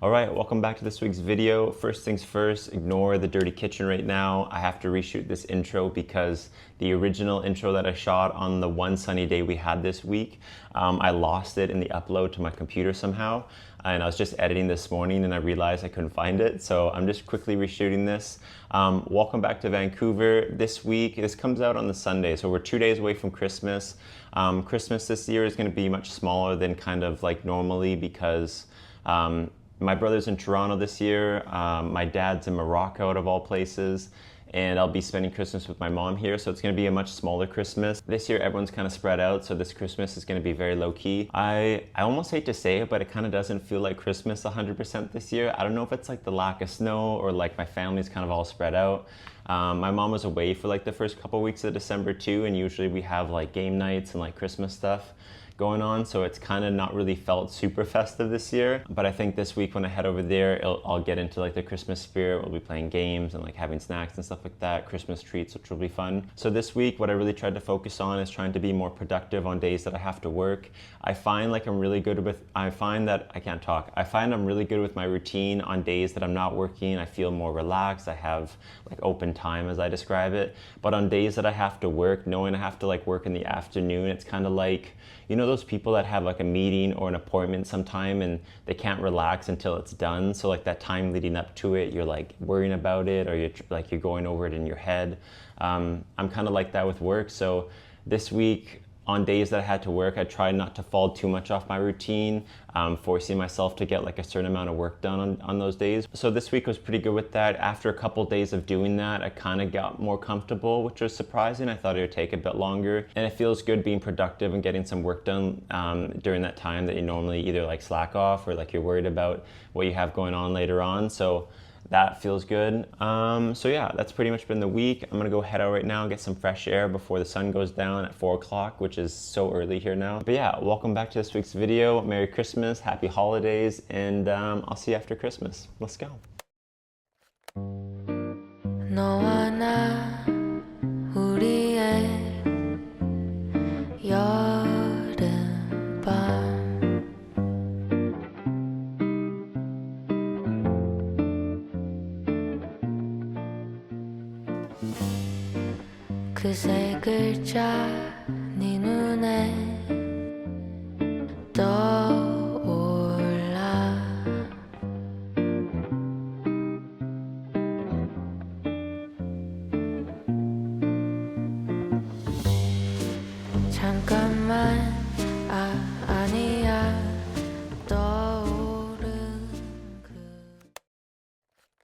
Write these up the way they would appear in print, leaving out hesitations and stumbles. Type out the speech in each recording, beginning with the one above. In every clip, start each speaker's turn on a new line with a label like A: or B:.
A: All right, welcome back to this week's video. First things first, ignore the dirty kitchen right now. I have to reshoot this intro because the original intro that I shot on the one sunny day we had this week, I lost it in the upload to my computer somehow. And I was just editing this morning and I realized I couldn't find it. So I'm just quickly reshooting this. Welcome back to Vancouver. This week, this comes out on the Sunday. So we're 2 days away from Christmas. Christmas this year is gonna be much smaller than kind of like normally because my brother's in Toronto this year, my dad's in Morocco out of all places, and I'll be spending Christmas with my mom here, so it's gonna be a much smaller Christmas. This year everyone's kind of spread out, so this Christmas is gonna be very low key. I almost hate to say it, but it kind of doesn't feel like Christmas 100% this year. I don't know if it's like the lack of snow or like my family's kind of all spread out. My mom was away for like the first couple weeks of December too, and usually we have like game nights and like Christmas stuff going on, so it's kind of not really felt super festive this year. But I think this week when I head over there, I'll get into like the Christmas spirit. We'll be playing games and like having snacks and stuff like that, Christmas treats, which will be fun. So this week, what I really tried to focus on is trying to be more productive on days that I have to work. I find like I'm really good with, I find I'm really good with my routine on days that I'm not working. I feel more relaxed. I have like open time, as I describe it. But on days that I have to work, knowing I have to like work in the afternoon, it's kind of like, you know, those people that have like a meeting or an appointment sometime and they can't relax until it's done. So like that time leading up to it, you're like worrying about it, or you're going over it in your head. I'm kind of like that with work. So this week, on days that I had to work, I tried not to fall too much off my routine, forcing myself to get like a certain amount of work done on those days. So this week was pretty good with that. After a couple days of doing that, I kind of got more comfortable, which was surprising. I thought it would take a bit longer. And it feels good being productive and getting some work done during that time that you normally either like slack off or like you're worried about what you have going on later on. So that feels good. So yeah, that's pretty much been the week. I'm gonna go head out right now and get some fresh air before the sun goes down at 4 o'clock, which is so early here now. But yeah, welcome back to this week's video. Merry Christmas, happy holidays, and I'll see you after Christmas. Let's go. 너와 나 우리의 여름밤 그 세 글자 네 눈에 떠올라 잠깐만 아니야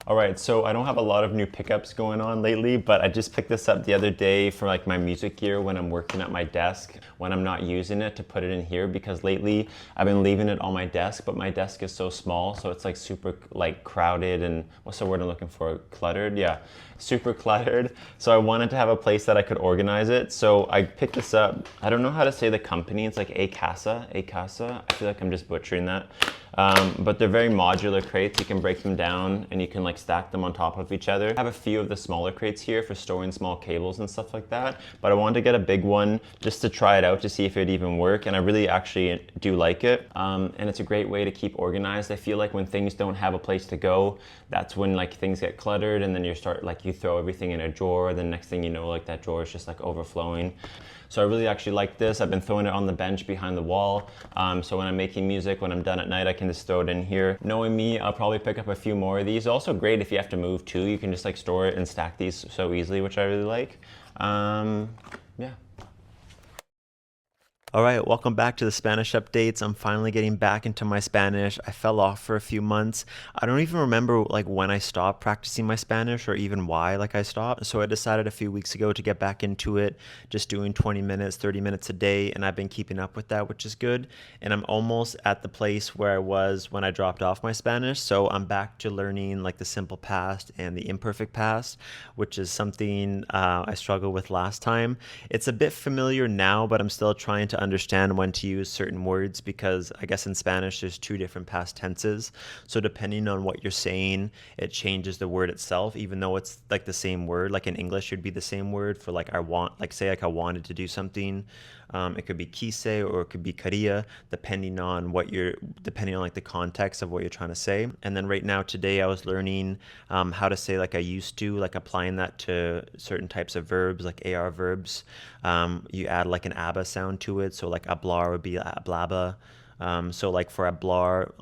A: All right, so I don't have a lot of new pickups going on lately, but I just picked this up the other day for like my music gear when I'm working at my desk, when I'm not using it, to put it in here, because lately I've been leaving it on my desk, but my desk is so small, so it's like super like crowded and what's the word I'm looking for? Cluttered? Yeah, super cluttered. So I wanted to have a place that I could organize it. So I picked this up. I don't know how to say the company. It's like A-Casa. I feel like I'm just butchering that. But they're very modular crates. You can break them down and you can like stack them on top of each other. I have a few of the smaller crates here for storing small cables and stuff like that, but I wanted to get a big one just to try it out to see if it'd even work, and I really actually do like it. And it's a great way to keep organized. I feel like when things don't have a place to go, that's when like things get cluttered, and then you throw everything in a drawer, then next thing you know, like that drawer is just like overflowing. So I really actually like this. I've been throwing it on the bench behind the wall. So when I'm making music, when I'm done at night, I can just throw it in here. Knowing me, I'll probably pick up a few more of these. Also great if you have to move too. You can just like store it and stack these so easily, which I really like. Yeah. All right, welcome back to the Spanish updates. I'm finally getting back into my Spanish. I fell off for a few months. I don't even remember like when I stopped practicing my Spanish or even why like I stopped. So I decided a few weeks ago to get back into it, just doing 20 minutes, 30 minutes a day, and I've been keeping up with that, which is good. And I'm almost at the place where I was when I dropped off my Spanish. So I'm back to learning like the simple past and the imperfect past, which is something I struggled with last time. It's a bit familiar now, but I'm still trying to to understand when to use certain words, because I guess in Spanish there's two different past tenses. So depending on what you're saying, it changes the word itself, even though it's like the same word. Like in English, it'd be the same word for like I want, like say like I wanted to do something. It could be quise or it could be quería, depending on like the context of what you're trying to say. And then right now today I was learning how to say like I used to, like applying that to certain types of verbs, like AR verbs. You add like an aba sound to it. So like hablar would be hablaba. So like for hablar,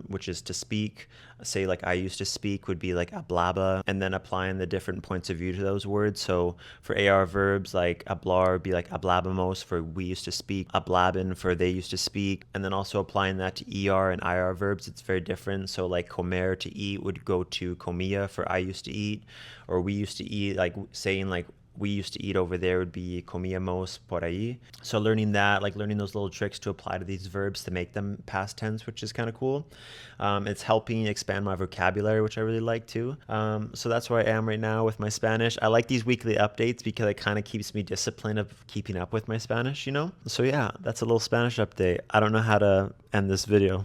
A: which is to speak, say like I used to speak would be like hablaba, and then applying the different points of view to those words. So for AR verbs, like hablar would be like hablabamos for we used to speak, hablaban for they used to speak, and then also applying that to ER and IR verbs, it's very different. So like comer, to eat, would go to comía for I used to eat, or we used to eat, like saying like we used to eat over there would be comíamos por ahí. So learning that, like learning those little tricks to apply to these verbs to make them past tense, which is kind of cool. It's helping expand my vocabulary, which I really like too. So that's where I am right now with my Spanish. I like these weekly updates because it kind of keeps me disciplined of keeping up with my Spanish, you know? So yeah, that's a little Spanish update. I don't know how to end this video.